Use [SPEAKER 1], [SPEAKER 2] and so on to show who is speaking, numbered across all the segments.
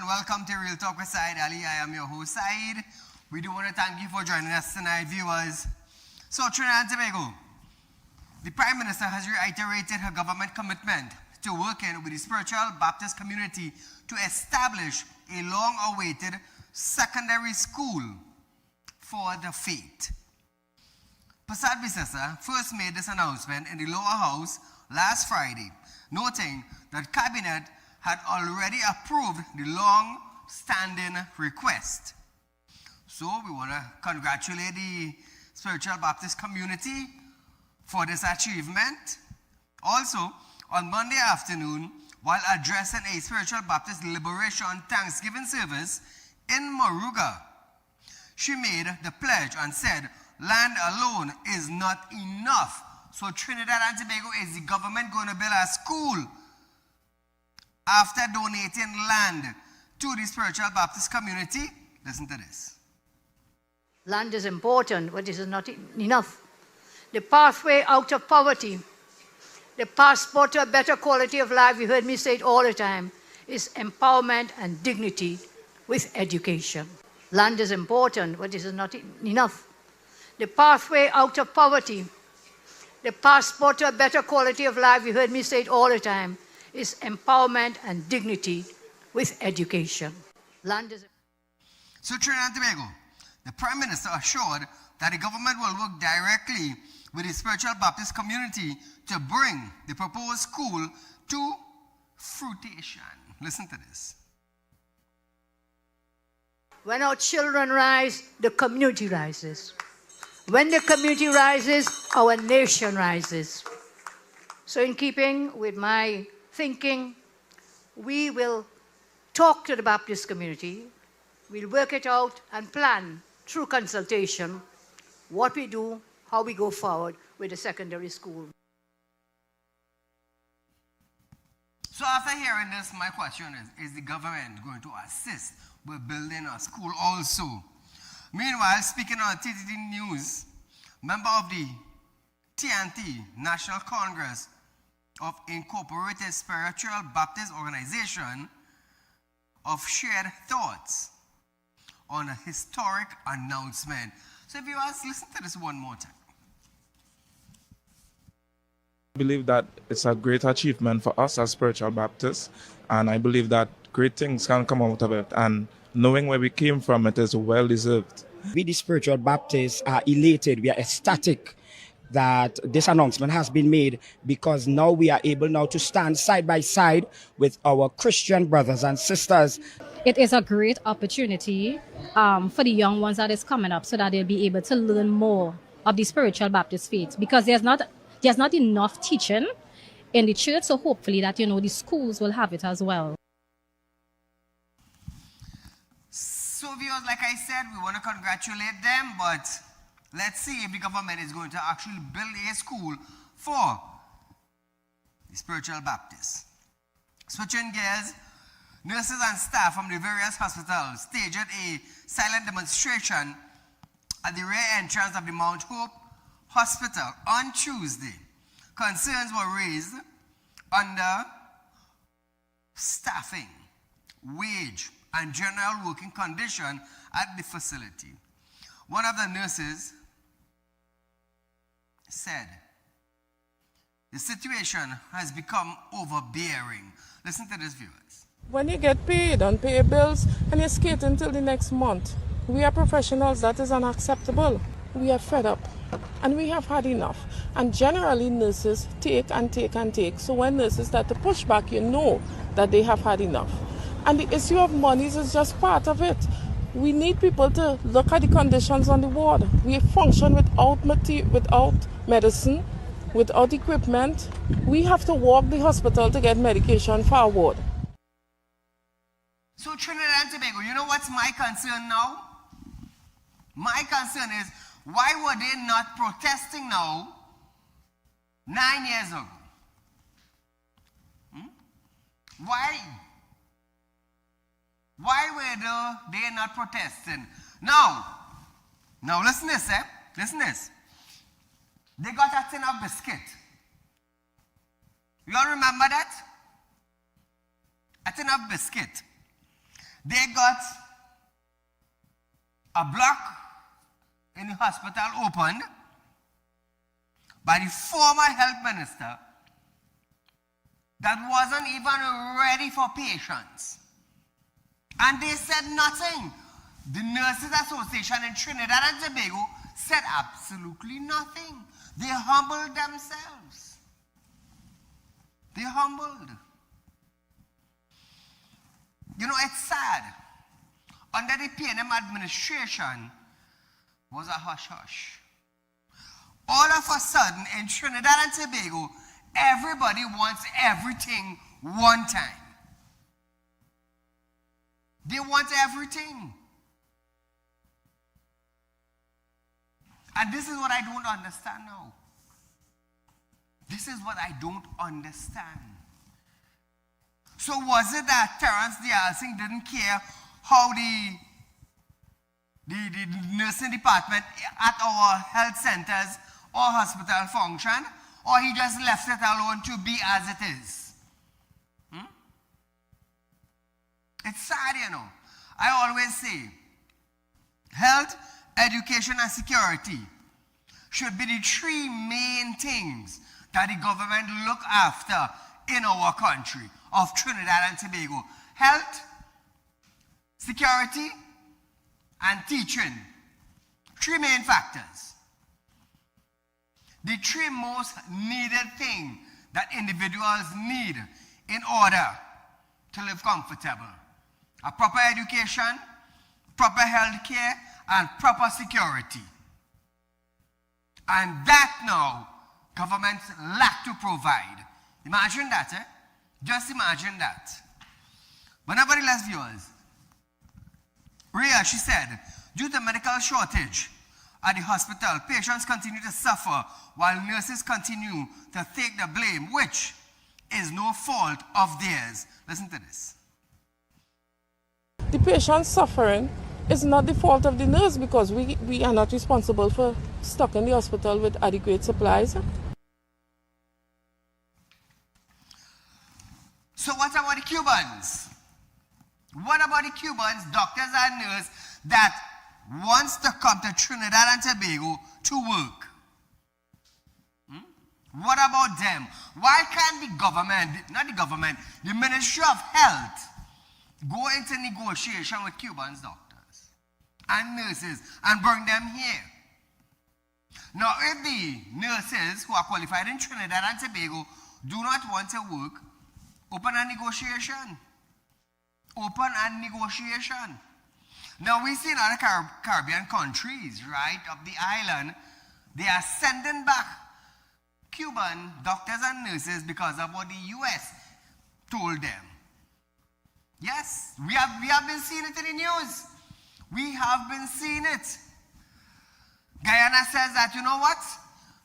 [SPEAKER 1] Welcome to Real Talk with Saieed Ali. I am your host, Saeed. We do want to thank you for joining us tonight, viewers. So, Trinidad and Tobago, the Prime Minister has reiterated her government commitment to working with the spiritual Baptist community to establish a long-awaited secondary school for the faith. Prasad Bisesa first made this announcement in the lower house last Friday, noting that Cabinet had already approved the long-standing request. So we want to congratulate the spiritual Baptist community for this achievement. Also, on Monday afternoon, while addressing a spiritual Baptist Liberation Thanksgiving service in Moruga, she made the pledge and said, land alone is not enough. So Trinidad and Tobago, is the government going to build a school after donating land to the spiritual Baptist community? Listen to this.
[SPEAKER 2] Land is important, but it is not enough. The pathway out of poverty, the passport to a better quality of life, you heard me say it all the time, is empowerment and dignity with education. Land is important, but it is not enough. The pathway out of poverty, the passport to a better quality of life, you heard me say it all the time, is empowerment and dignity with education. Land is...
[SPEAKER 1] So Trinidad and Tobago, the Prime Minister assured that the government will work directly with the spiritual Baptist community to bring the proposed school to fruition. Listen to this.
[SPEAKER 2] When our children rise, the community rises. When the community rises, our nation rises. So in keeping with my thinking, we will talk to the Baptist community, we'll work it out and plan through consultation what we do, how we go forward with the secondary school.
[SPEAKER 1] So after hearing this, my question is the government going to assist with building a school also? Meanwhile, speaking on TTT News, member of the TNT National Congress of Incorporated Spiritual Baptist Organization of shared thoughts on a historic announcement. So if you ask, listen to this one more time.
[SPEAKER 3] I believe that it's a great achievement for us as spiritual Baptists, and I believe that great things can come out of it, and knowing where we came from, it is well deserved.
[SPEAKER 4] We, the spiritual Baptists, are elated. We are ecstatic that this announcement has been made, because now we are able now to stand side by side with our Christian brothers and sisters.
[SPEAKER 5] It is a great opportunity for the young ones that is coming up, so that they'll be able to learn more of the spiritual Baptist faith, because there's not enough teaching in the church. So hopefully that, the schools will have it as well.
[SPEAKER 1] So viewers, like I said, we want to congratulate them, but let's see if the government is going to actually build a school for the spiritual Baptists. Switching gears, nurses and staff from the various hospitals staged a silent demonstration at the rear entrance of the Mount Hope Hospital on Tuesday. Concerns were raised under staffing, wage, and general working condition at the facility. One of the nurses said, the situation has become overbearing. Listen to this, viewers.
[SPEAKER 6] When you get paid and pay bills and you skate until the next month, we are professionals, that is unacceptable. We are fed up and we have had enough. And generally nurses take and take and take. So when nurses start to push back, you know that they have had enough. And the issue of monies is just part of it. We need people to look at the conditions on the ward. We function without medicine, without equipment. We have to walk the hospital to get medication for our ward.
[SPEAKER 1] So Trinidad and Tobago, you know what's my concern now? My concern is, why were they not protesting now 9 years ago? Why? Why were they not protesting? Now listen to this, Listen to this. They got a tin of biscuit. You all remember that? A tin of biscuit. They got a block in the hospital opened by the former health minister that wasn't even ready for patients. And they said nothing. The Nurses Association in Trinidad and Tobago said absolutely nothing. They humbled themselves. They humbled. You know, it's sad. Under the PNM administration was a hush-hush. All of a sudden, in Trinidad and Tobago, everybody wants everything one time. They want everything. And this is what I don't understand now. This is what I don't understand. So was it that Terrence Dialsing didn't care how the nursing department at our health centers or hospital function, or he just left it alone to be as it is? It's sad, you know. I always say, health, education, and security should be the three main things that the government look after in our country of Trinidad and Tobago. Health, security, and teaching. Three main factors. The three most needed things that individuals need in order to live comfortable. A proper education, proper health care, and proper security. And that now, governments lack to provide. Imagine that, eh? Just imagine that. But nevertheless, viewers, Rhea, she said, due to medical shortage at the hospital, patients continue to suffer while nurses continue to take the blame, which is no fault of theirs. Listen to this.
[SPEAKER 6] The patient suffering is not the fault of the nurse because we are not responsible for stocking the hospital with adequate supplies.
[SPEAKER 1] So what about the Cubans? What about the Cubans, doctors and nurses that wants to come to Trinidad and Tobago to work? What about them? Why can't the government, not the government, the Ministry of Health go into negotiation with Cubans doctors and nurses and bring them here? Now, if the nurses who are qualified in Trinidad and Tobago do not want to work, open a negotiation. Open a negotiation. Now, we see in other Caribbean countries, right, of the island, they are sending back Cuban doctors and nurses because of what the U.S. told them. Yes, we have been seeing it in the news. We have been seeing it. Guyana says that, you know what?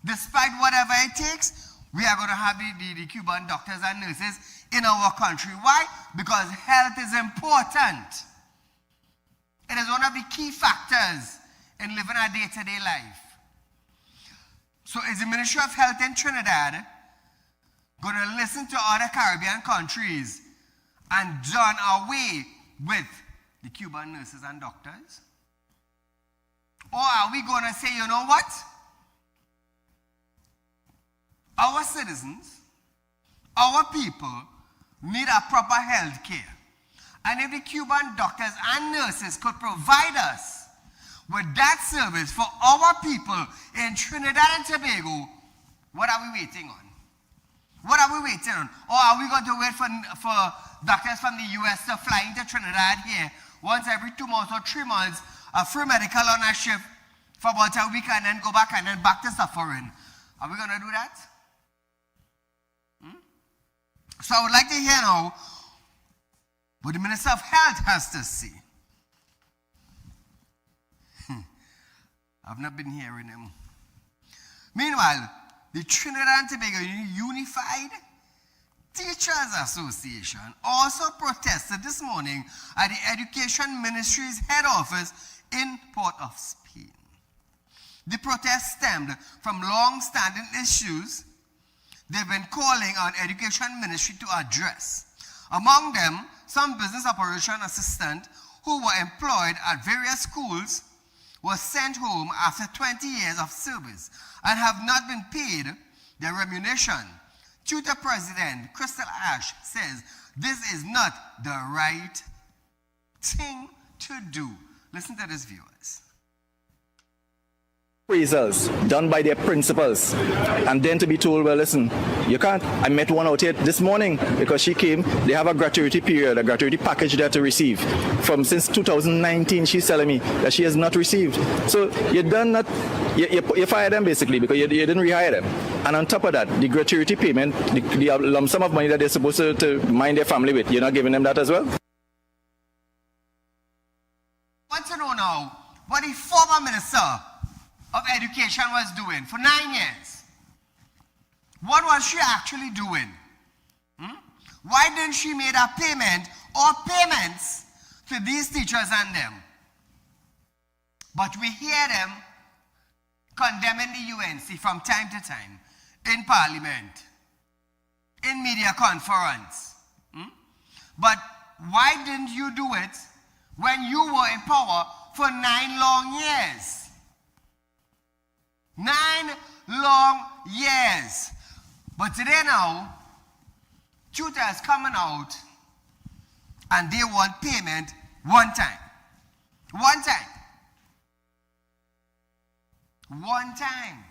[SPEAKER 1] Despite whatever it takes, we are going to have the Cuban doctors and nurses in our country. Why? Because health is important. It is one of the key factors in living a day-to-day life. So is the Ministry of Health in Trinidad going to listen to other Caribbean countries and done away with the Cuban nurses and doctors? Or are we going to say, you know what? Our citizens, our people need a proper health care. And if the Cuban doctors and nurses could provide us with that service for our people in Trinidad and Tobago, what are we waiting on? What are we waiting on? Or are we going to wait for doctors from the US to fly into Trinidad here once every 2 months or 3 months, a free medical on a ship for about a week and then go back and then back to suffering? Are we going to do that? So I would like to hear now what the Minister of Health has to say. I've not been hearing him. Meanwhile, the Trinidad and Tobago Unified Teachers Association also protested this morning at the Education Ministry's head office in Port-of-Spain. The protest stemmed from long-standing issues they've been calling on Education Ministry to address. Among them, some business operation assistants who were employed at various schools were sent home after 20 years of service and have not been paid their remuneration. Tutor President Crystal Ash says this is not the right thing to do. Listen to this, viewers.
[SPEAKER 7] Appraisals done by their principals, and then to be told, well, listen, you can't. I met one out here this morning because she came. They have a gratuity period, a gratuity package there to receive. From since 2019, she's telling me that she has not received. So you done not, you fired them basically because you didn't rehire them. And on top of that, the gratuity payment, the lump sum of money that they're supposed to mind their family with, you're not giving them that as well?
[SPEAKER 1] I want to know now what the former minister of Education was doing for 9 years. What was she actually doing? Why didn't she make a payment or payments to these teachers and them? But we hear them condemning the UNC from time to time in Parliament, in media conference. But why didn't you do it when you were in power for 9 long years? 9 long years. But today now, tutors coming out and they want payment one time. One time. One time.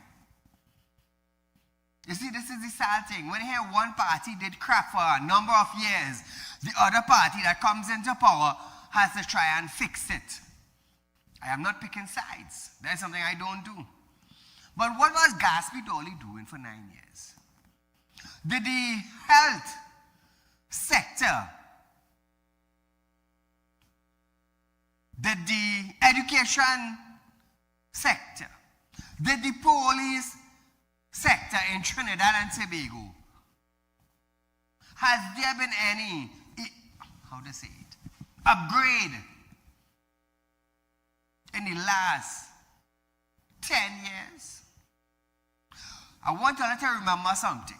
[SPEAKER 1] You see, this is the sad thing. When you hear one party did crap for a number of years, the other party that comes into power has to try and fix it. I am not picking sides. That's something I don't do. But what was Gatsby Dolly doing for 9 years? Did the health sector, did the education sector, did the police sector in Trinidad and Tobago, has there been any, how to say it, upgrade in the last 10 years? I want to let you remember something.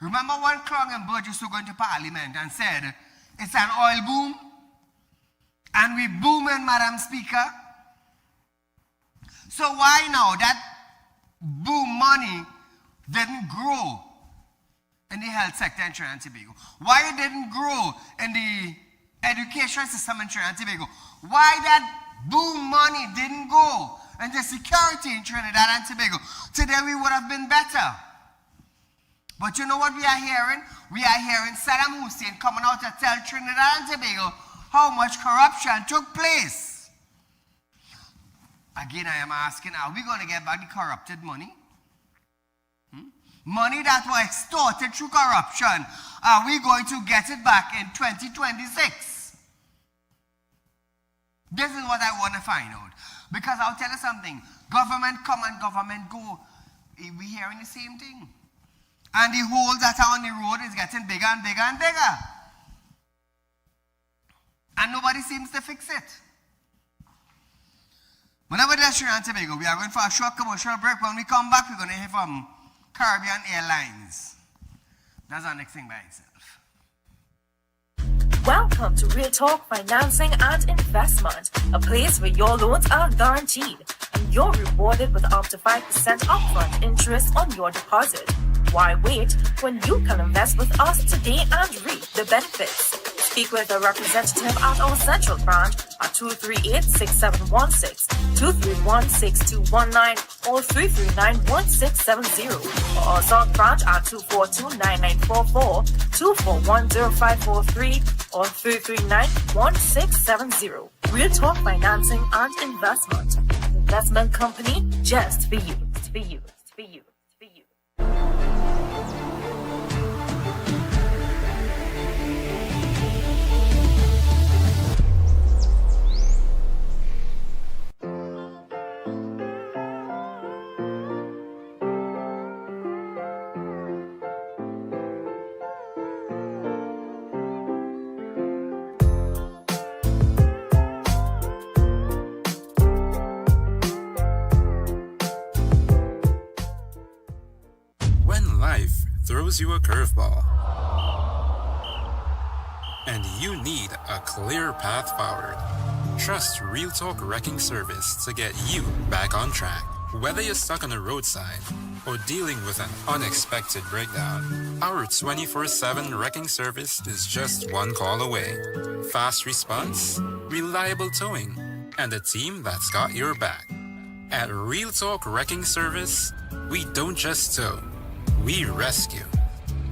[SPEAKER 1] Remember when Clong and Burgess were going to Parliament and said, it's an oil boom, and we booming, Madam Speaker? So why now that boom money didn't grow in the health sector in Trinidad and Tobago? Why it didn't grow in the education system in Trinidad and Tobago? Why that boom money didn't go and the security in Trinidad and Tobago? Today we would have been better. But you know what we are hearing? We are hearing Saddam Hussein coming out to tell Trinidad and Tobago how much corruption took place. Again, I am asking, are we going to get back the corrupted money? Money that was extorted through corruption, are we going to get it back in 2026? This is what I want to find out. Because I'll tell you something, government come and government go. We're hearing the same thing. And the holes that are on the road is getting bigger and bigger and bigger. And nobody seems to fix it. Whenever there's Trinidad and Tobago, we are going for a short commercial break. When we come back, we're going to hear from Caribbean Airlines. That's our next thing by itself.
[SPEAKER 8] Welcome to Real Talk Financing and Investment, a place where your loans are guaranteed and you're rewarded with up to 5% upfront interest on your deposit. Why wait when you can invest with us today and reap the benefits? Speak with a representative at our central branch at 238-6716, 231-6219, or 339-1670, or our south branch at 242-9944, 241-0543, or 339-1670. Real Talk Financing and Investment. Investment company just for you. For you. For you. For you.
[SPEAKER 9] Life throws you a curveball, and you need a clear path forward. Trust Real Talk Wrecking Service to get you back on track. Whether you're stuck on the roadside or dealing with an unexpected breakdown, our 24/7 wrecking service is just one call away. Fast response, reliable towing, and a team that's got your back. At Real Talk Wrecking Service, we don't just tow, we rescue.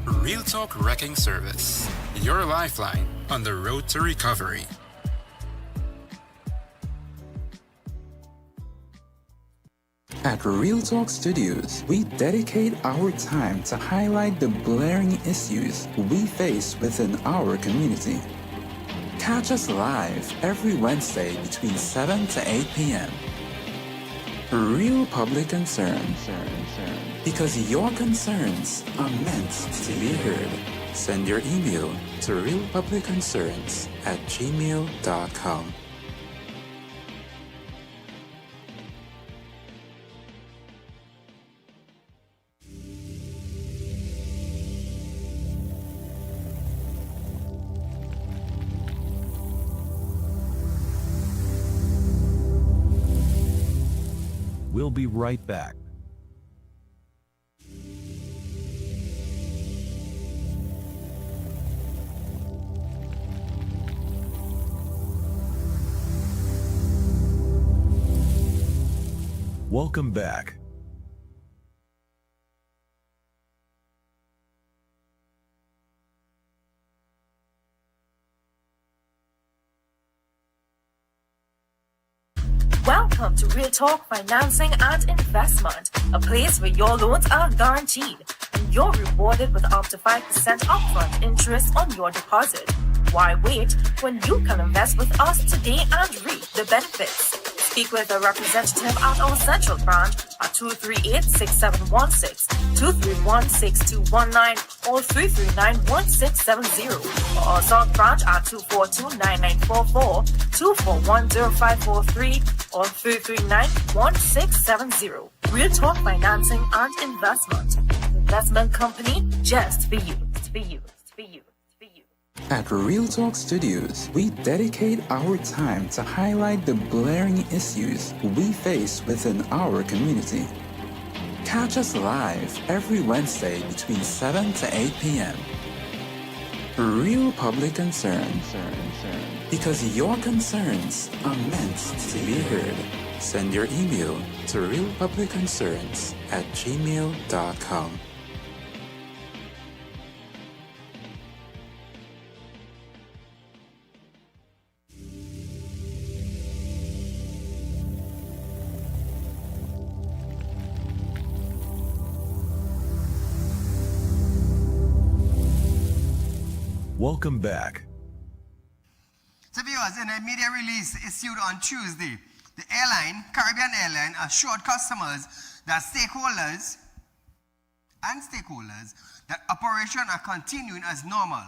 [SPEAKER 9] Real Talk Wrecking Service, your lifeline on the road to recovery.
[SPEAKER 10] At Real Talk Studios, we dedicate our time to highlight the glaring issues we face within our community. Catch us live every Wednesday between 7 to 8 p.m. Real public concern. Because your concerns are meant to be heard. Send your email to realpublicconcerns@gmail.com.
[SPEAKER 11] We'll be right back. Welcome back.
[SPEAKER 8] Welcome to Real Talk Financing and Investment, a place where your loans are guaranteed and you're rewarded with up to 5% upfront interest on your deposit. Why wait when you can invest with us today and reap the benefits? Speak with a representative at our central branch at 238-6716, 231-6219, or 339-1670, or our south branch at 242-9944, 241-0543, or 339-1670. Real Talk Financing and Investment. Investment company just for you. For you. For you.
[SPEAKER 10] At Real Talk Studios, we dedicate our time to highlight the glaring issues we face within our community. Catch us live every Wednesday between 7 to 8 p.m. Real public concern. Because your concerns are meant to be heard. Send your email to realpublicconcerns@gmail.com.
[SPEAKER 11] Welcome back.
[SPEAKER 1] So viewers, in a media release issued on Tuesday, the Caribbean Airline, assured customers that stakeholders that operations are continuing as normal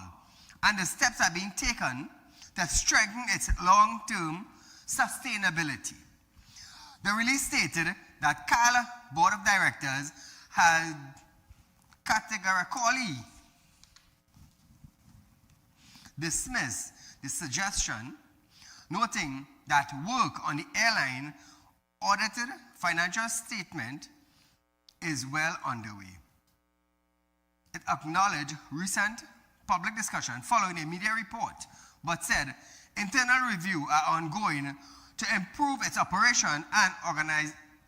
[SPEAKER 1] and the steps are being taken to strengthen its long-term sustainability. The release stated that CAL Board of Directors had categorically dismissed the suggestion, noting that work on the airline audited financial statement is well underway. It acknowledged recent public discussion following a media report, but said internal review are ongoing to improve its operation and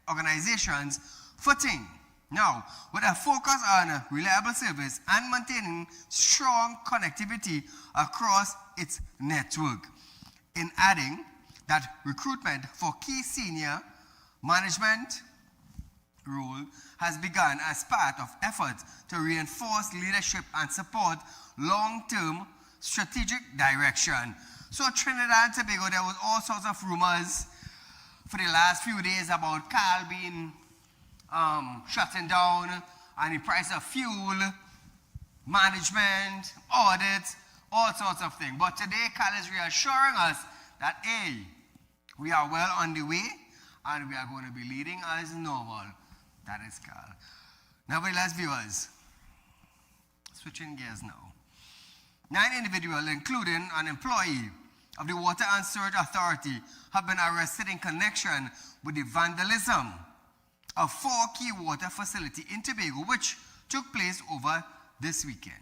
[SPEAKER 1] organization's footing. Now, with a focus on reliable service and maintaining strong connectivity across its network, in adding that recruitment for key senior management role has begun as part of efforts to reinforce leadership and support long-term strategic direction. So Trinidad and Tobago, there was all sorts of rumors for the last few days about Cal being shutting down and the price of fuel, management, audit, all sorts of things. But today Cal is reassuring us that A, we are well on the way and we are going to be leading as normal. That is Cal. Nevertheless, viewers, switching gears now. 9 individuals, including an employee of the Water and Sewerage Authority, have been arrested in connection with the vandalism of 4 key water facilities in Tobago, which took place over this weekend.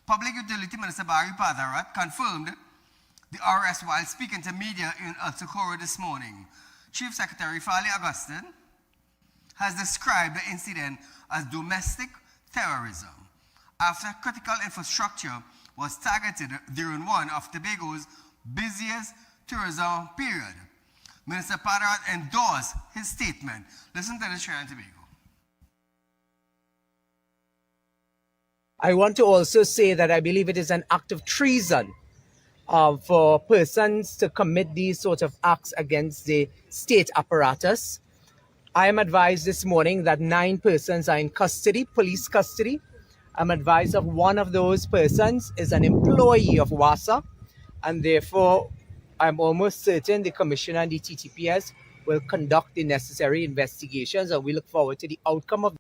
[SPEAKER 1] Public Utility Minister Barry Patharat confirmed the arrest while speaking to media in El Socorro this morning. Chief Secretary Fali Augustine has described the incident as domestic terrorism after critical infrastructure was targeted during one of Tobago's busiest tourism period. Minister Patharat endorsed his statement. Listen to this, Trinidad and Tobago.
[SPEAKER 12] I want to also say that I believe it is an act of treason for persons to commit these sort of acts against the state apparatus. I am advised this morning that 9 persons are in custody, police custody. I'm advised of one of those persons is an employee of WASA, and therefore I'm almost certain the Commissioner and the TTPS will conduct the necessary investigations, and we look forward to the outcome of.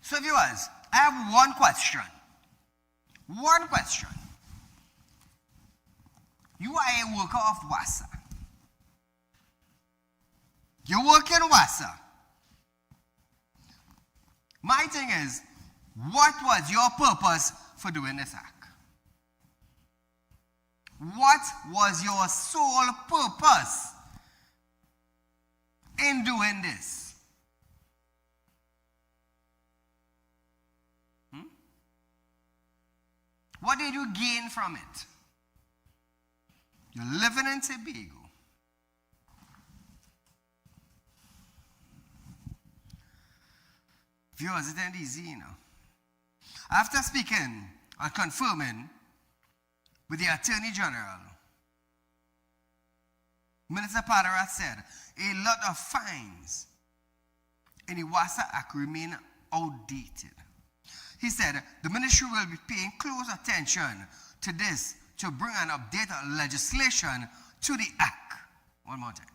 [SPEAKER 1] So viewers, I have one question. One question. You are a worker of WASA. You work in WASA. My thing is, what was your purpose for doing this act? What was your sole purpose in doing this? What did you gain from it? You're living in Tobago. Viewers, it ain't easy, you know. After speaking and confirming with the Attorney General, Minister Patharat said a lot of fines in the WASA Act remain outdated. He said the ministry will be paying close attention to this to bring an updated legislation to the Act. One more time.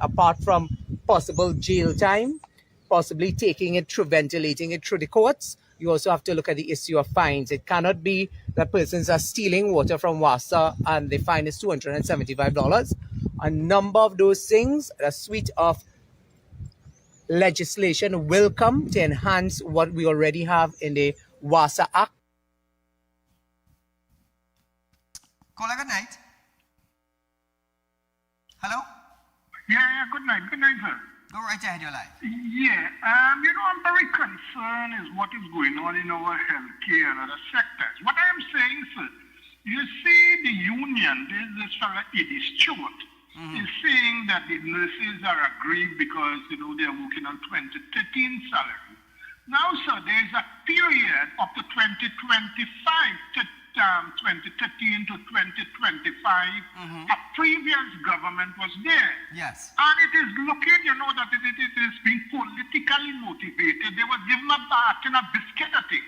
[SPEAKER 12] Apart from possible jail time, possibly taking it through, ventilating it through the courts, you also have to look at the issue of fines. It cannot be that persons are stealing water from WASA and the fine is $275. A number of those things, a suite of legislation will come to enhance what we already have in the WASA Act.
[SPEAKER 1] Caller, good night. Hello?
[SPEAKER 13] Yeah, good night. Good night, sir.
[SPEAKER 1] Go right ahead, your life.
[SPEAKER 13] Yeah, I'm very concerned is what is going on in our healthcare and other sectors. What I am saying, sir, you see the union, this fellow Eddie Stewart, is saying that the nurses are aggrieved because, they're working on 2013 salary. Now, sir, there is a period up to 2025 to 2013 to 2025, a previous government was there.
[SPEAKER 1] Yes.
[SPEAKER 13] And it is looking, that it is being politically motivated. They were given a bat and a biscuit at it.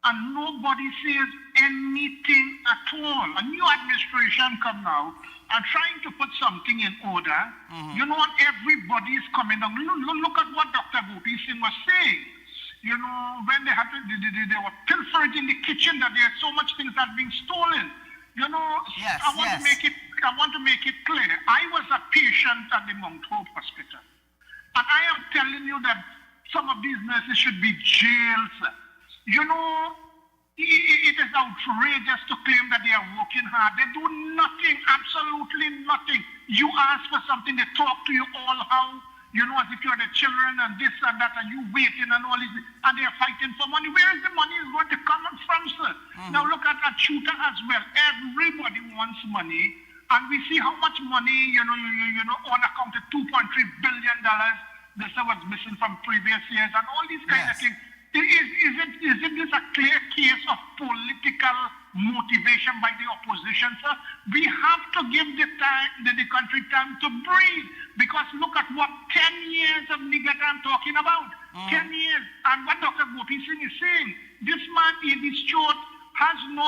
[SPEAKER 13] And nobody says anything at all. A new administration come now and trying to put something in order. And everybody is coming down. Look at what Dr. Gopi Singh was saying. You know, when they had to, they were pilfering in the kitchen, that there are so much things that are being stolen. You know,
[SPEAKER 1] Yes,
[SPEAKER 13] I want to make it clear. I was a patient at the Mount Hope Hospital. And I am telling you that some of these nurses should be jailed. You know, it is outrageous to claim that they are working hard. They do nothing, absolutely nothing. You ask for something, they talk to you all how, you know, as if you're the children and this and that, and you waiting and all this, and they're fighting for money. Where is the money is going to come from, sir? Now look at Chuta as well. Everybody wants money, and we see how much money, you know, on account of $2.3 billion, this was missing from previous years, and all these kind of things. Isn't this a clear case of political motivation by the opposition, sir? We have to give the country time to breathe, because look at what 10 years of nigger I'm talking about. 10 years. And what Dr. Gopi Singh is saying, this man, Edith Stewart, has no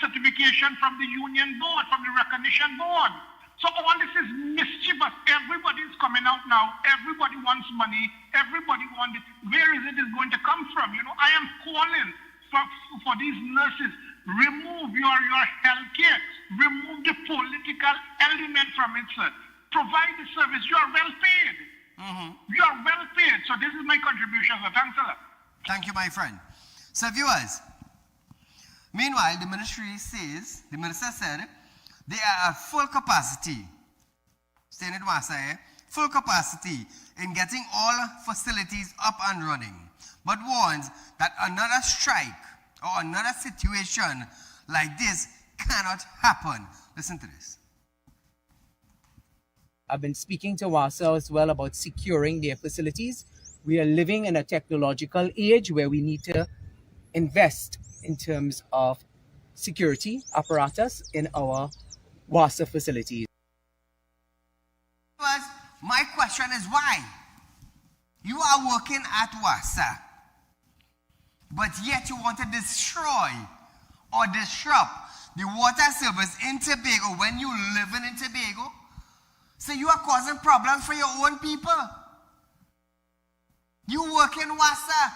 [SPEAKER 13] certification from the union board, from the recognition board. So all this is mischievous. Everybody is coming out now. Everybody wants money. Everybody wants it. Where is it going to come from? You know, I am calling for these nurses. Remove your health care. Remove the political element from it, sir. Provide the service. You are well paid. You are well paid. So this is my contribution, sir. Thanks a lot.
[SPEAKER 1] Thank you, my friend. So viewers, meanwhile, the minister said, they are at full capacity, staying at WASA, full capacity in getting all facilities up and running, but warns that another strike or another situation like this cannot happen. Listen to this.
[SPEAKER 12] I've been speaking to WASA as well about securing their facilities. We are living in a technological age where we need to invest in terms of security apparatus in our WASA facilities.
[SPEAKER 1] My question is why? You are working at WASA, but yet you want to destroy or disrupt the water service in Tobago when you live in Tobago? So you are causing problems for your own people. You work in WASA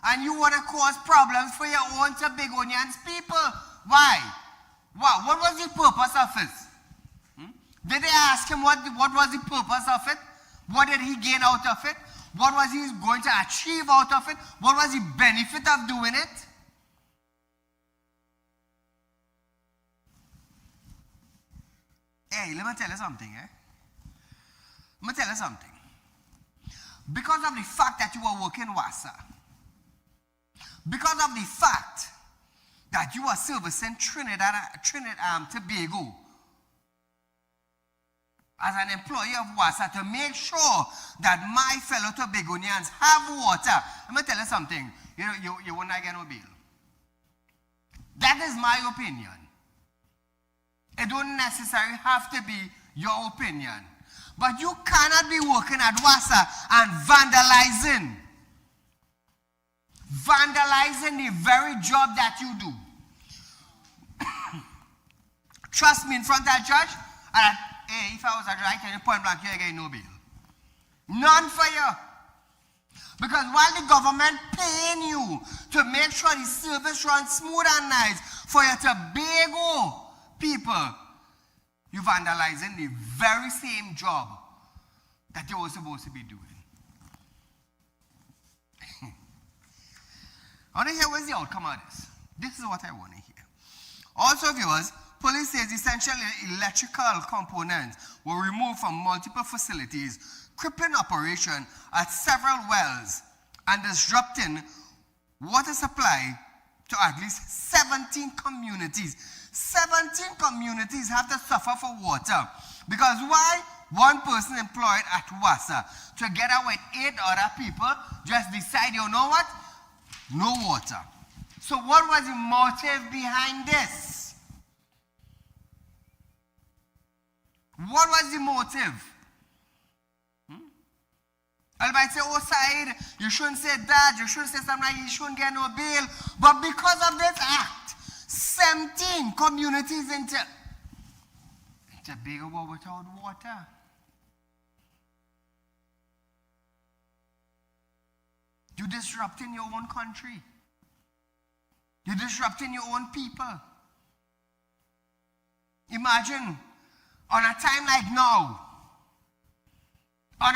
[SPEAKER 1] and you want to cause problems for your own Tobagonians people. Why? Wow, what was the purpose of it? Did they ask him what was the purpose of it? What did he gain out of it? What was he going to achieve out of it? What was the benefit of doing it? Hey, let me tell you something, Let me tell you something. Because of the fact that you are working WASA, because of the fact that you are servicing Trinidad Tobago as an employee of WASA to make sure that my fellow Tobagonians have water. Let me tell you something. You will not get no bill. That is my opinion. It don't necessarily have to be your opinion. But you cannot be working at WASA and vandalizing the very job that you do. Trust me, in front of that judge, if I was a judge, I tell you point blank, you ain't getting no bail. None for you. Because while the government paying you to make sure the service runs smooth and nice for your Tobago people, you vandalizing the very same job that you were supposed to be doing. I want to hear what's the outcome of this. This is what I want to hear. Also, viewers, police says essential electrical components were removed from multiple facilities, crippling operation at several wells and disrupting water supply to at least 17 communities. 17 communities have to suffer for water. Because why? One person employed at WASA together with 8 other people just decide, you know what? No water. So what was the motive behind this? What was the motive? Everybody say, oh, Saeed, you shouldn't say that, you shouldn't say something like you shouldn't get no bail. But because of this act, 17 communities in Tobago were without water. You're disrupting your own country. You're disrupting your own people. Imagine on a time like now, but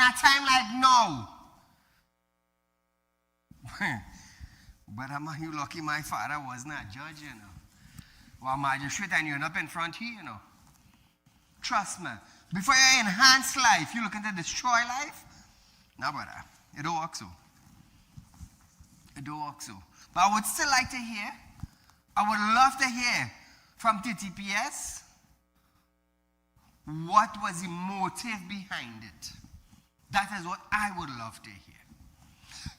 [SPEAKER 1] you lucky my father was not a judge, you know. Or a magistrate, and you're up in front here, you know. Trust me. Before you enhance life, you're looking to destroy life? No, brother. It don't work so. It don't work so. But I would still like to hear, I would love to hear from TTPS what was the motive behind it. That is what I would love to hear.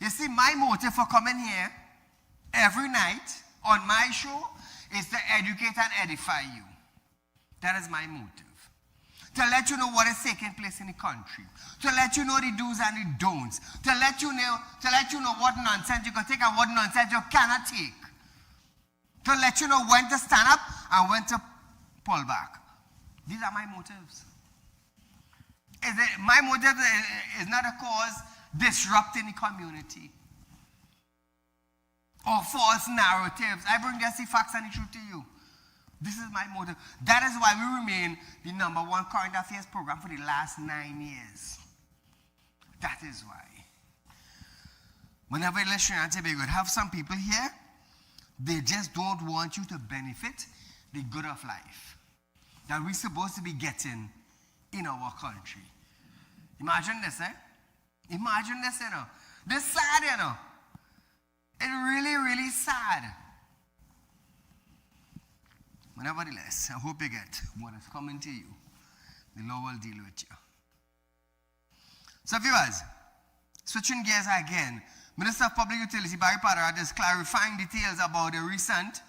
[SPEAKER 1] You see, my motive for coming here every night on my show is to educate and edify you. That is my motive. To let you know what is taking place in the country. To let you know the do's and the don'ts. To let you know what nonsense you can take and what nonsense you cannot take. To let you know when to stand up and when to pull back. These are my motives. My motive is not a cause disrupting the community or false narratives. I bring just the facts and the truth to you. This is my motive. That is why we remain the #1 current affairs program for the last 9 years. That is why. Whenever you listen and Tobago have some people here, they just don't want you to benefit the good of life that we're supposed to be getting in our country. Imagine this, eh? Imagine this, you know. This is sad, you know. It's really, really sad. But nevertheless, I hope you get what is coming to you. The Lord will deal with you. So viewers, switching gears again, Minister of Public Utility Barry Patterath is clarifying details about the recent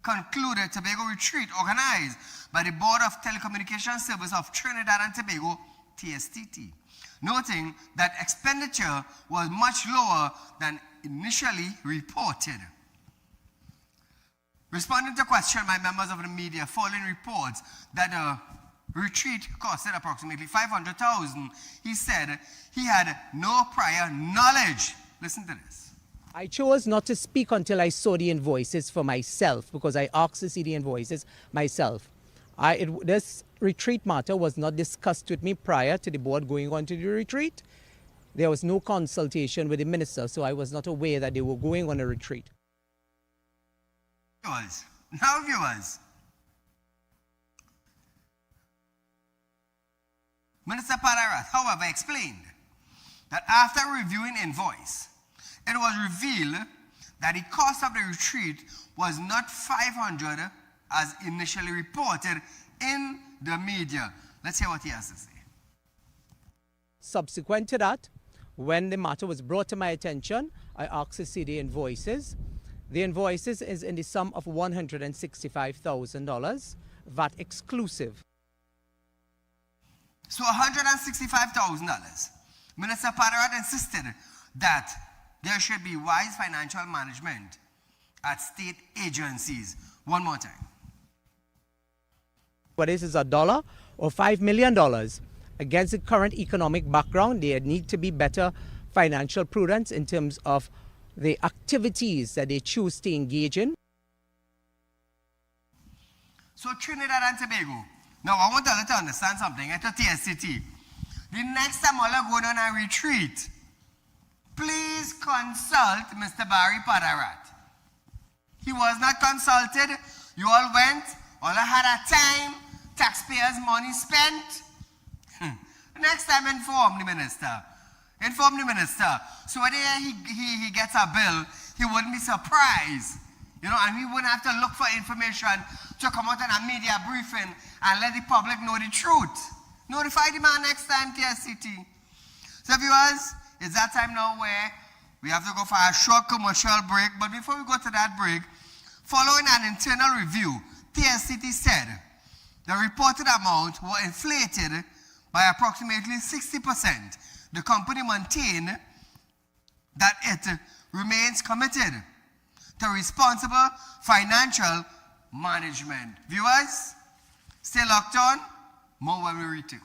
[SPEAKER 1] concluded Tobago retreat organized by the Board of Telecommunications Service of Trinidad and Tobago, TSTT, noting that expenditure was much lower than initially reported. Responding to question by members of the media following reports that the retreat costed approximately $500,000, he said he had no prior knowledge. Listen to this.
[SPEAKER 12] I chose not to speak until I saw the invoices for myself because I asked to see the invoices myself. This retreat matter was not discussed with me prior to the board going on to the retreat. There was no consultation with the minister, so I was not aware that they were going on a retreat.
[SPEAKER 1] Viewers, Minister Patterath, however, explained that after reviewing invoice, it was revealed that the cost of the retreat was not $500 as initially reported in the media. Let's hear what he has to say.
[SPEAKER 12] Subsequent to that, when the matter was brought to my attention, I asked to see the invoices. The invoices is in the sum of $165,000, VAT exclusive.
[SPEAKER 1] So $165,000. Minister Patterath insisted that there should be wise financial management at state agencies. One more time.
[SPEAKER 12] Whether this is $1 or $5 million, against the current economic background, there need to be better financial prudence in terms of the activities that they choose to engage in.
[SPEAKER 1] So Trinidad and Tobago. Now I want you to understand something. At the TSTT, the next time we're going on a retreat, please consult Mr. Barry Patterath. He was not consulted. You all went. All I had a time. Taxpayers' money spent. Next time, inform the minister. Inform the minister. So when he gets a bill, he wouldn't be surprised. You know, and we wouldn't have to look for information to come out in a media briefing and let the public know the truth. Notify the man next time, TSTT. So viewers, it's that time now where we have to go for a short commercial break. But before we go to that break, following an internal review, TSTT said the reported amount were inflated by approximately 60%. The company maintained that it remains committed to responsible financial management. Viewers, stay locked on. More when we return.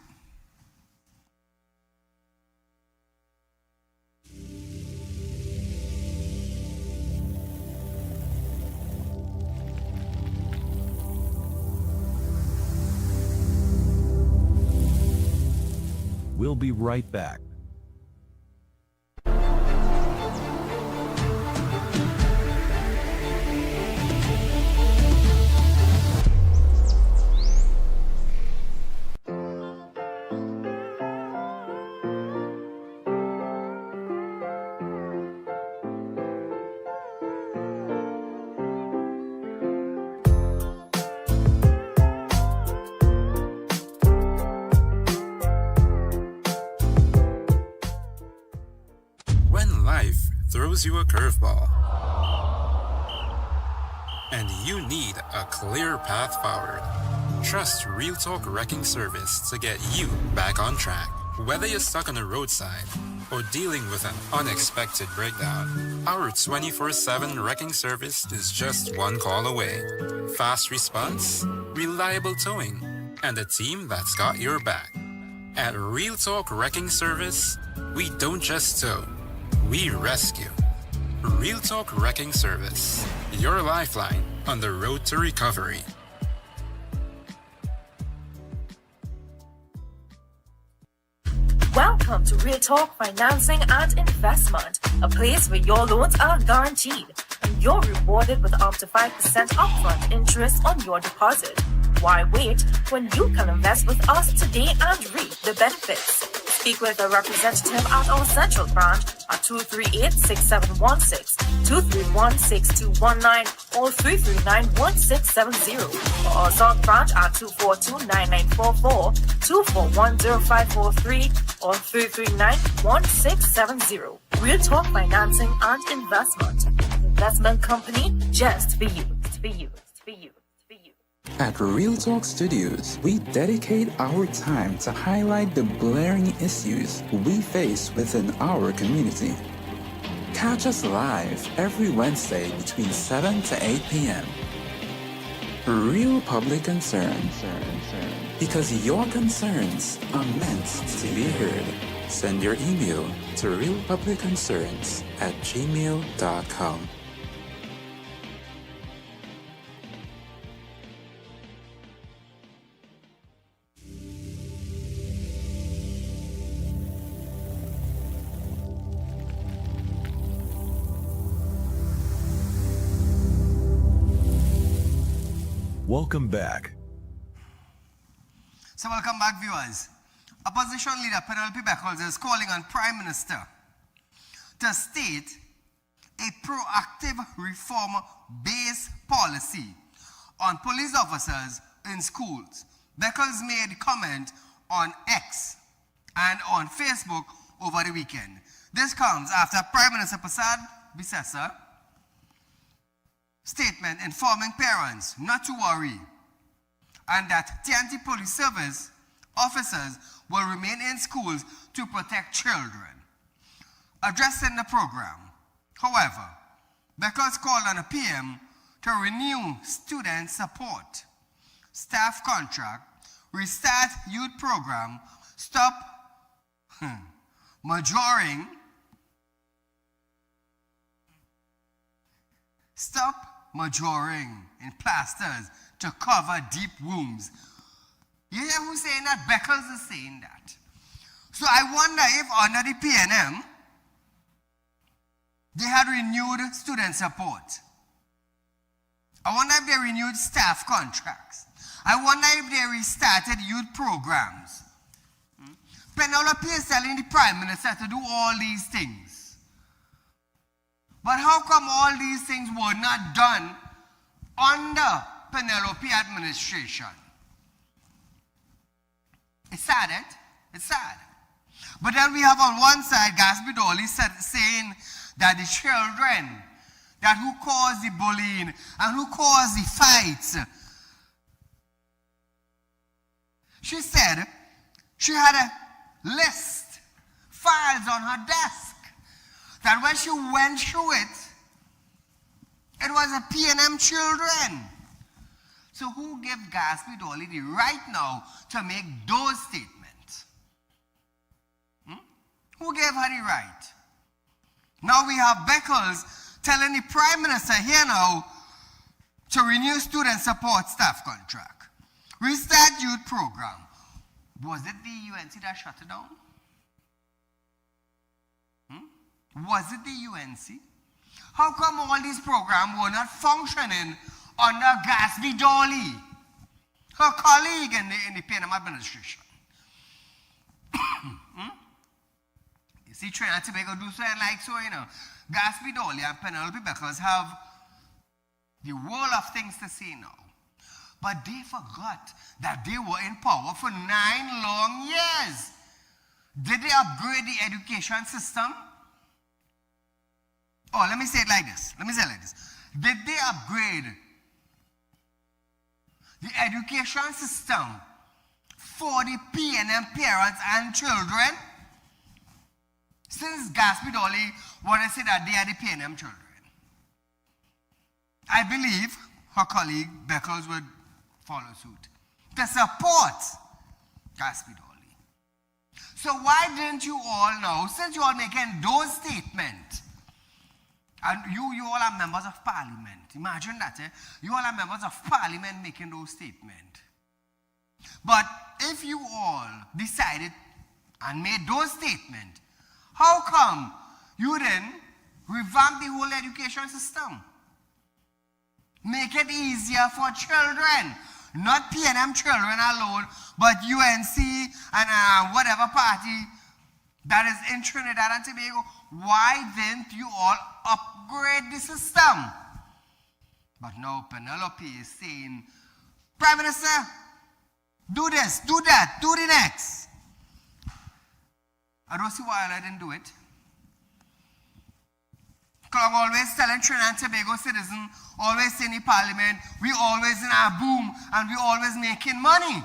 [SPEAKER 11] We'll be right back.
[SPEAKER 9] When life throws you a curveball and you need a clear path forward, trust Real Talk Wrecking Service to get you back on track. Whether you're stuck on the roadside or dealing with an unexpected breakdown, our 24/7 wrecking service is just one call away. Fast response, reliable towing, and a team that's got your back. At Real Talk Wrecking Service, we don't just tow, we rescue. Real Talk Wrecking Service, your lifeline on the road to recovery.
[SPEAKER 8] Welcome to Real Talk Financing and Investment, a place where your loans are guaranteed and you're rewarded with up to 5% upfront interest on your deposit. Why wait when you can invest with us today and reap the benefits? Speak with a representative at our central branch at 238-6716, 231-6219, or 339-1670, or our south branch at 242-9944, 241-0543, or 339-1670. Real Talk Financing and Investment. Investment company just for you. For you. For you.
[SPEAKER 10] At Real Talk Studios, we dedicate our time to highlight the blaring issues we face within our community. Catch us live every Wednesday between 7 to 8 p.m. Real Public Concern. Because your concerns are meant to be heard. Send your email to realpublicconcerns@gmail.com.
[SPEAKER 11] Welcome back.
[SPEAKER 1] So welcome back, viewers. Opposition leader Penelope Beckles is calling on Prime Minister to state a proactive reform-based policy on police officers in schools. Beckles made comment on X and on Facebook over the weekend. This comes after Prime Minister Prasad Bisesa statement informing parents not to worry and that TNT Police Service officers will remain in schools to protect children. Addressing the program, however, Beckles called on the PM to renew student support, staff contract, restart youth program, stop majoring, in plasters to cover deep wounds. You hear who's saying that? Beckles is saying that. So I wonder if under the PNM, they had renewed student support. I wonder if they renewed staff contracts. I wonder if they restarted youth programs. Penelope is telling the Prime Minister to do all these things. But how come all these things were not done under Penelope administration? It's sad, eh? It's sad. But then we have on one side, Gatsby Dolly saying that the children that who caused the bullying and who caused the fights, she said she had a list, files on her desk, that when she went through it, it was a PNM children. So who gave Gatsby Dolly the right now to make those statements? Who gave her the right? Now we have Beckles telling the Prime Minister here now to renew student support staff contract, restart youth program. Was it the UNC that shut it down? Was it the UNC? How come all these programs were not functioning under Gatsby Dolly, her colleague in the PNM administration? You see, Trinidad and Tobago do so and like so, you know. Gatsby Dolly and Penelope Beckers have the world of things to say now. But they forgot that they were in power for 9 long years. Did they upgrade the education system? Oh, let me say it like this. Did they upgrade the education system for the PNM parents and children? Since Gatsby Dolly want to say that they are the PNM children, I believe her colleague Beckles would follow suit to support Gatsby Dolly. So why didn't you all know, since you all making those statements, and you all are members of parliament, imagine that, you all are members of parliament making those statements. But if you all decided and made those statements, how come you didn't revamp the whole education system? Make it easier for children, not PNM children alone, but UNC and whatever party that is in Trinidad and Tobago. Why didn't you all upgrade the system? But now Penelope is saying, Prime Minister, do this, do that, do the next. I don't see why I didn't do it. Because I'm always telling Trinidad and Tobago citizens, always in the parliament, we always in our boom and we always making money.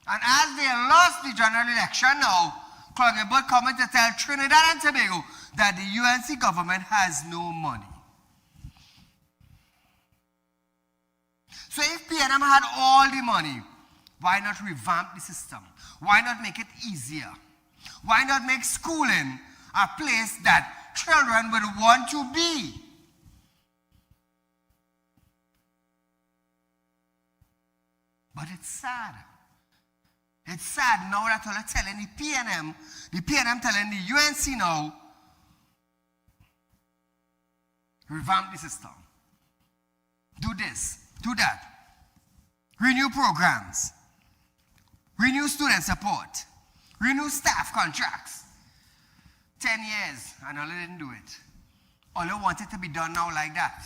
[SPEAKER 1] And as they lost the general election now, Cloggenberg coming to tell Trinidad and Tobago that the UNC government has no money. So if PNM had all the money, why not revamp the system? Why not make it easier? Why not make schooling a place that children would want to be? But it's sad. It's sad now that they're telling the PNM telling the UNC now, revamp the system. Do this, do that. Renew programs. Renew student support. Renew staff contracts. 10 years, and all they didn't do it. All they wanted to be done now like that.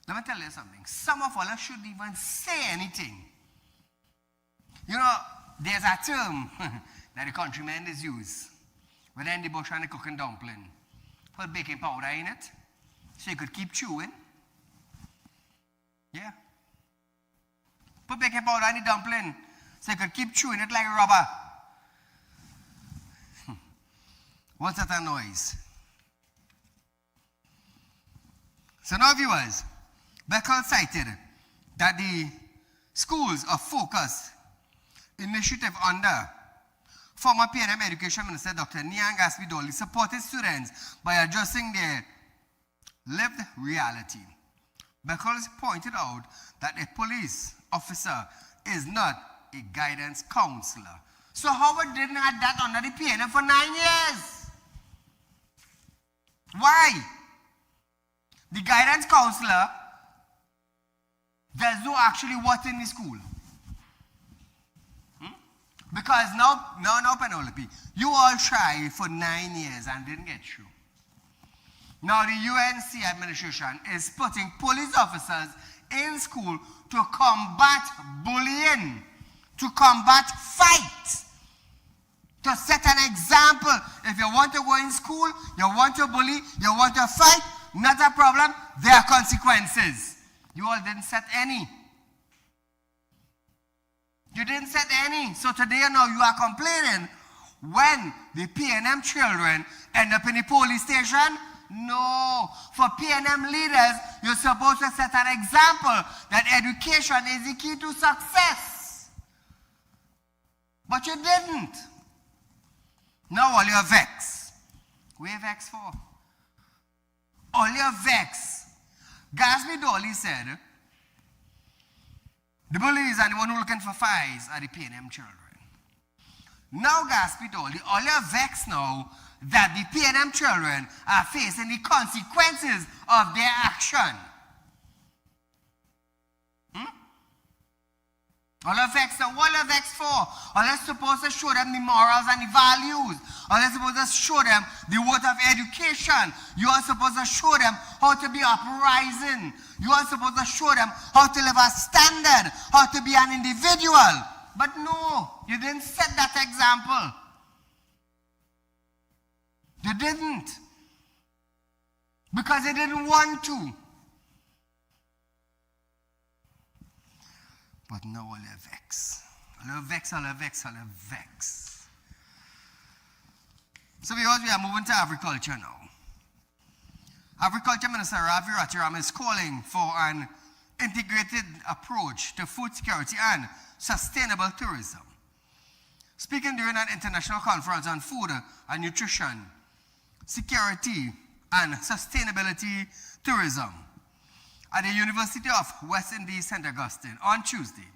[SPEAKER 1] Let me tell you something. Some of us shouldn't even say anything. You know, there's a term that the countrymen is use. When they're in the bush and they're cooking dumpling. Put baking powder in it, so you could keep chewing. Yeah. Put baking powder in the dumpling, so you could keep chewing it like rubber. What's that a noise? So now, viewers, Beckles cited that the Schools of Focus initiative under former PNM Education Minister Dr. Niang Gatsby Dolly supported students by addressing their lived reality. Beckles pointed out that a police officer is not a guidance counselor. So Howard didn't have that under the PNM for 9 years. Why? The guidance counselor does do actually what in the school? Because now, Penelope, you all tried for 9 years and didn't get through. Now the UNC administration is putting police officers in school to combat bullying, to combat fight, to set an example. If you want to go in school, you want to bully, you want to fight, not a problem, there are consequences. You all didn't set any. You didn't set any. So today now you are complaining when the PNM children end up in the police station. No. For PNM leaders, you're supposed to set an example that education is the key to success. But you didn't. Now all you're vexed. What are you vexed for? All you're vexed. Gatsby Dolly said, the bullies and the one who are looking for fights are the PNM children. Now, Gaspito, the all are vexed now that the PNM children are facing the consequences of their action. All are vexed now. What are vexed for? All are supposed to show them the morals and the values. All are supposed to show them the worth of education. You are supposed to show them how to be uprising. You are supposed to show them how to live a standard, how to be an individual. But no, you didn't set that example. You didn't. Because you didn't want to. But now all are vexed. All are vexed, all are vexed, all are vexed. So because we are moving to agriculture now. Agriculture Minister Ravi Ratiram is calling for an integrated approach to food security and sustainable tourism. Speaking during an international conference on food and nutrition, security and sustainability tourism at the University of West Indies, St. Augustine on Tuesday,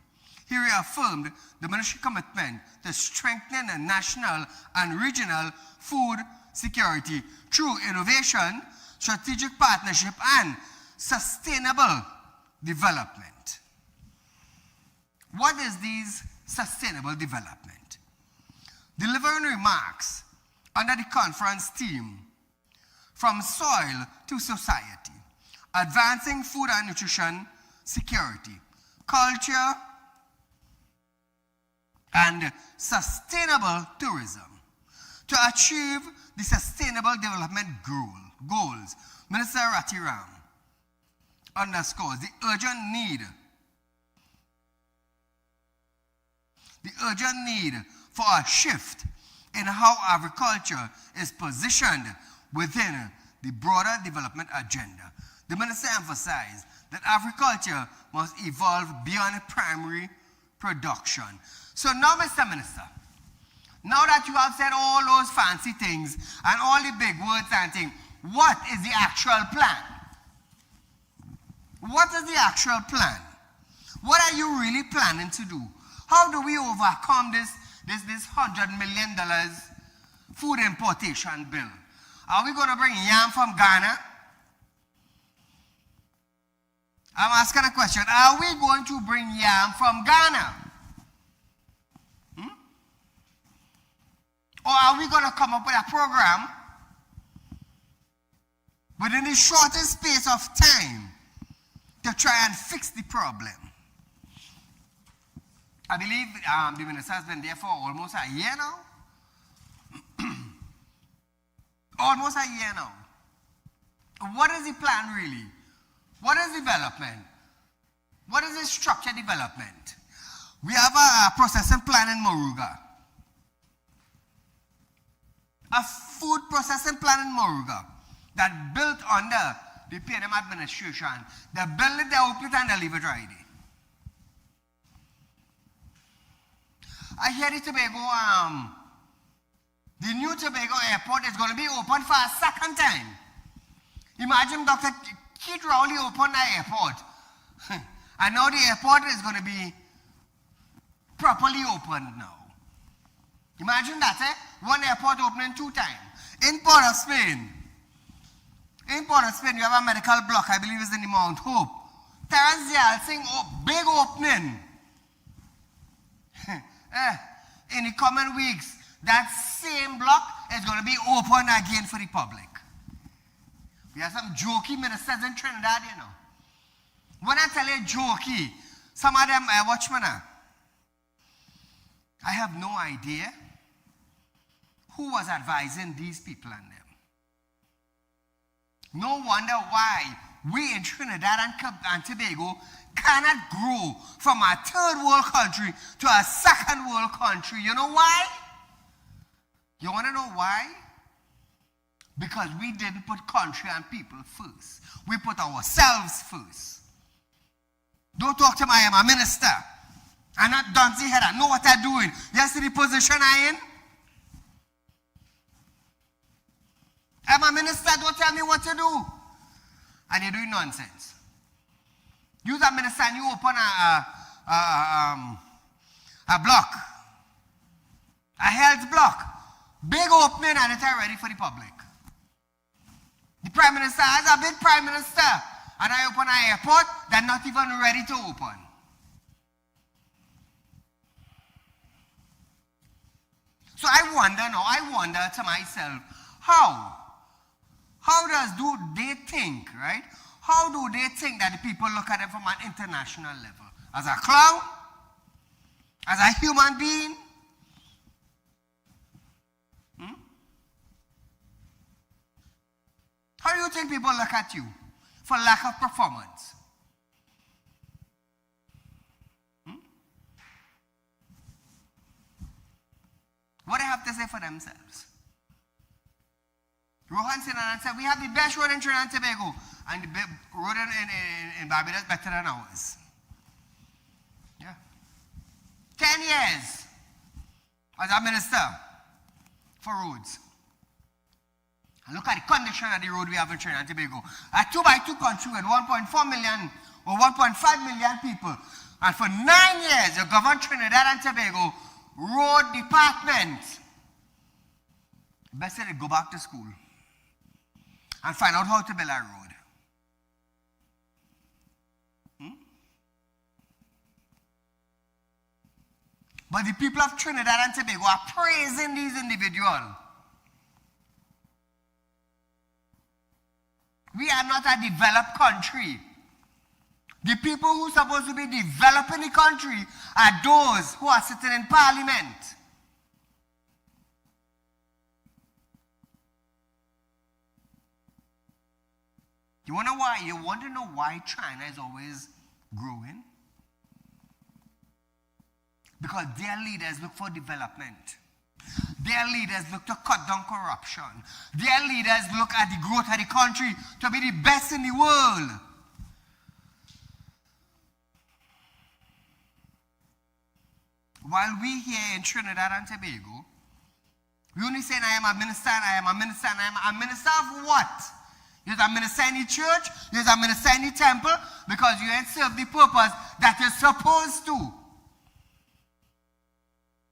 [SPEAKER 1] he reaffirmed the ministry's commitment to strengthening the national and regional food security through innovation, strategic partnership, and sustainable development. What is this sustainable development? Delivering remarks under the conference theme, From Soil to Society, Advancing Food and Nutrition Security, Culture, and Sustainable Tourism. To achieve the Sustainable Development Goals, Minister Ratiram underscores the urgent need for a shift in how agriculture is positioned within the broader development agenda. The minister emphasized that agriculture must evolve beyond primary production. So now, Mr. Minister, now that you have said all those fancy things and all the big words and things, what is the actual plan? What is the actual plan? What are you really planning to do? How do we overcome this $100 million food importation bill? Are we going to bring yam from Ghana? I'm asking a question. Are we going to bring yam from Ghana? Or are we going to come up with a program within the shortest space of time to try and fix the problem? I believe the minister has been there for almost a year now. Almost a year now. What is the plan really? What is development? What is the structured development? We have a processing plan in Moruga. A food processing plan in Moruga that built under the PNM administration. They build it, they open it, and they leave it ready. I hear the Tobago, the new Tobago airport is going to be open for a second time. Imagine Dr. Keith Rowley opened the airport. And now the airport is going to be properly opened now. Imagine that, one airport opening 2 times. In Port of Spain, you have a medical block, I believe it's in the Mount Hope. Terence Yalsing, big opening. In the coming weeks, that same block is going to be open again for the public. We have some jokey ministers in Trinidad, you know. When I tell you jokey, some of them are watchmen. I have no idea who was advising these people and them. No wonder why we in Trinidad and Tobago cannot grow from a third world country to a second world country. You know why? You want to know why? Because we didn't put country and people first. We put ourselves first. Don't talk to me, I am a minister. I'm not dancing head, I know what I'm doing. You see the position I'm in? I'm a minister, don't tell me what to do. And you're doing nonsense. You're a minister and you open a block, a health Big opening and it's ready for the public. The Prime Minister has a big Prime Minister and I open an airport that's not even ready to open. So I wonder to myself, how do they think, right? How do they think that the people look at them from an international level? As a clown? As a human being? How do you think people look at you for lack of performance? What they have to say for themselves? Rohan Sinanan said, we have the best road in Trinidad and Tobago, and the road in Barbados is better than ours. Yeah. 10 years as a minister for roads. And look at the condition of the road we have in Trinidad and Tobago. A 2x2 country with 1.4 million or 1.5 million people. And for 9 years, you governed Trinidad and Tobago Road Department. Best said go back to school and find out how to build a road. But the people of Trinidad and Tobago are praising these individuals. We are not a developed country. The people who are supposed to be developing the country are those who are sitting in parliament. You wonder why? You want to know why China is always growing? Because their leaders look for development. Their leaders look to cut down corruption. Their leaders look at the growth of the country to be the best in the world. While we here in Trinidad and Tobago, we only saying, I am a minister, and I am a minister, and I am a minister of what? You're a minister in the church, you're a minister in the temple, because you ain't serve the purpose that you're supposed to.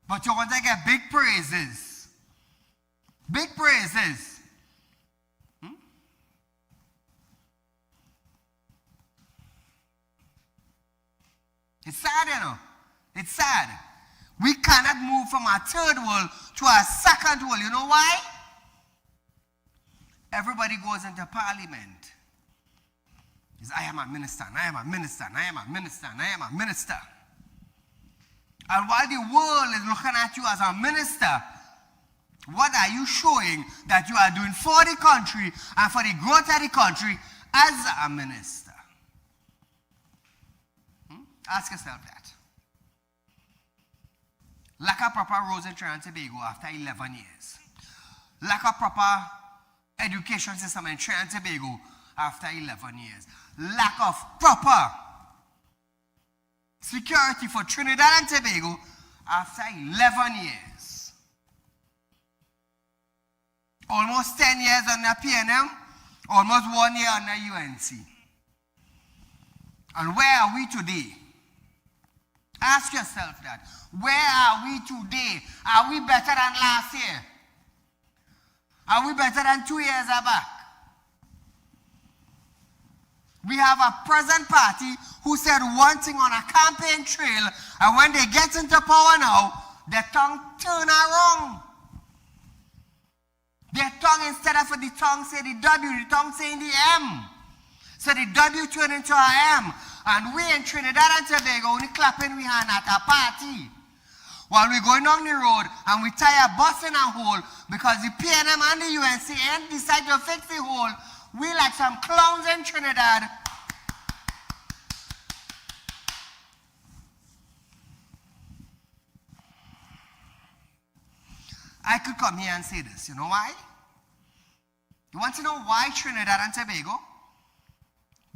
[SPEAKER 1] But you want to get big praises. Big praises. It's sad, you know. It's sad. We cannot move from a third world to a second world. You know why? Everybody goes into parliament. It's, I am a minister, and I am a minister, and I am a minister, and I am a minister. And while the world is looking at you as a minister, what are you showing that you are doing for the country and for the growth of the country as a minister? Ask yourself that. Lack of proper roads in Trinidad and Tobago after 11 years. Lack of proper education system in Trinidad and Tobago after 11 years. Lack of proper security for Trinidad and Tobago after 11 years. Almost 10 years under PNM, almost 1 year under UNC. And where are we today? Ask yourself that. Where are we today? Are we better than last year? Are we better than 2 years back? We have a present party who said one thing on a campaign trail, and when they get into power now, their tongue turn around. Their tongue, instead of the tongue say the W, the tongue saying the M. So the W turned into a M. And we in Trinidad and Tobago only clapping we hand at a party. While we're going down the road and we tie a bus in a hole because the PNM and the UNC ain't decide to fix the hole, we like some clowns in Trinidad. I could come here and say this. You know why? You want to know why Trinidad and Tobago?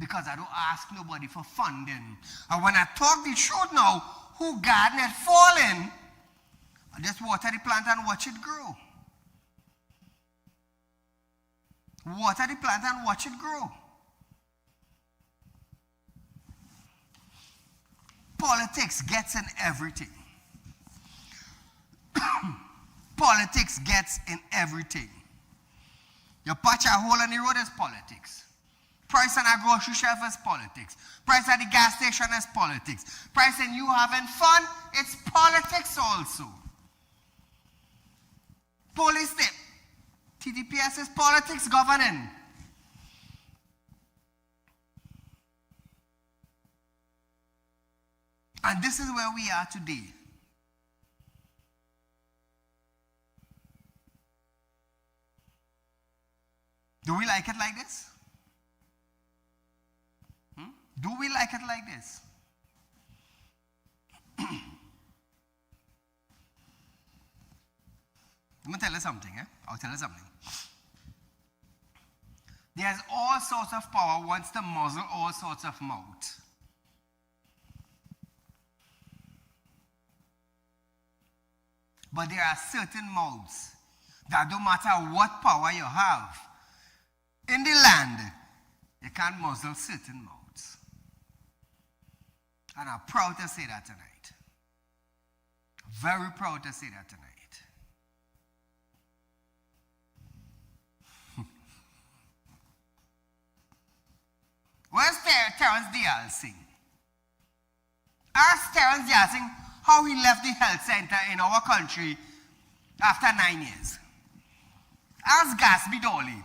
[SPEAKER 1] Because I don't ask nobody for funding. And when I talk the truth now, who garden had fallen, I just water the plant and watch it grow. Water the plant and watch it grow. Politics gets in everything. politics gets in everything. You patch a hole in the road is politics. Price on a grocery shelf is politics. Price at the gas station is politics. Price in you having fun, it's politics also. Police tip. TDPS is politics governing. And this is where we are today. Do we like it like this? Do we like it like this? Let me tell you something. I'll tell you something. There's all sorts of power wants to muzzle all sorts of mouth. But there are certain mouths that don't matter what power you have in the land, you can't muzzle certain mouths. And I'm proud to say that tonight. Very proud to say that tonight. Where's Terrence Dial sing? Ask Terrence Dial sing how he left the health center in our country after 9 years. Ask Gatsby Dolly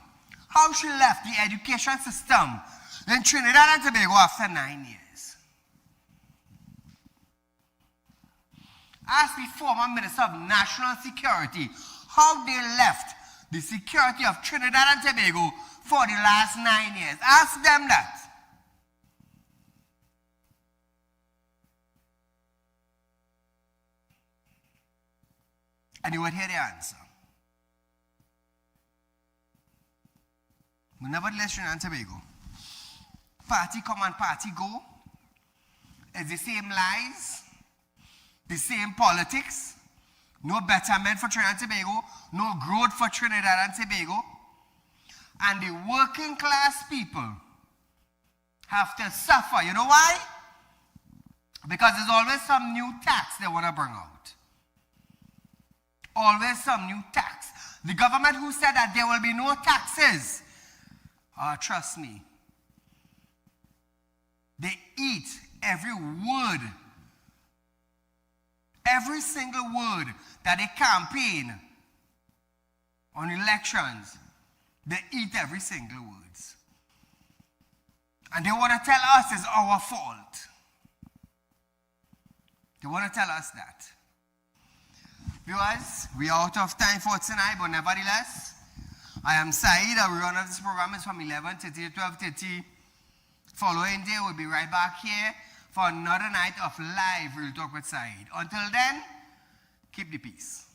[SPEAKER 1] how she left the education system in Trinidad and Tobago after 9 years. Ask the former Minister of National Security how they left the security of Trinidad and Tobago for the last 9 years. Ask them that. And you would hear the answer. We nevertheless, Trinidad and Tobago. Party come and party go. It's the same lies, the same politics, no betterment for Trinidad and Tobago, no growth for Trinidad and Tobago. And the working class people have to suffer. You know why? Because there's always some new tax they want to bring out. Always some new tax. The government who said that there will be no taxes, trust me, they eat every word, every single word that they campaign on elections. They eat every single words. And they want to tell us it's our fault. They want to tell us that. Viewers, we are out of time for tonight, but nevertheless, I am Saeed. Our run of this program is from 11:30 to 12:30. Following day, we'll be right back here for another night of live Real Talk with Saeed. Until then, keep the peace.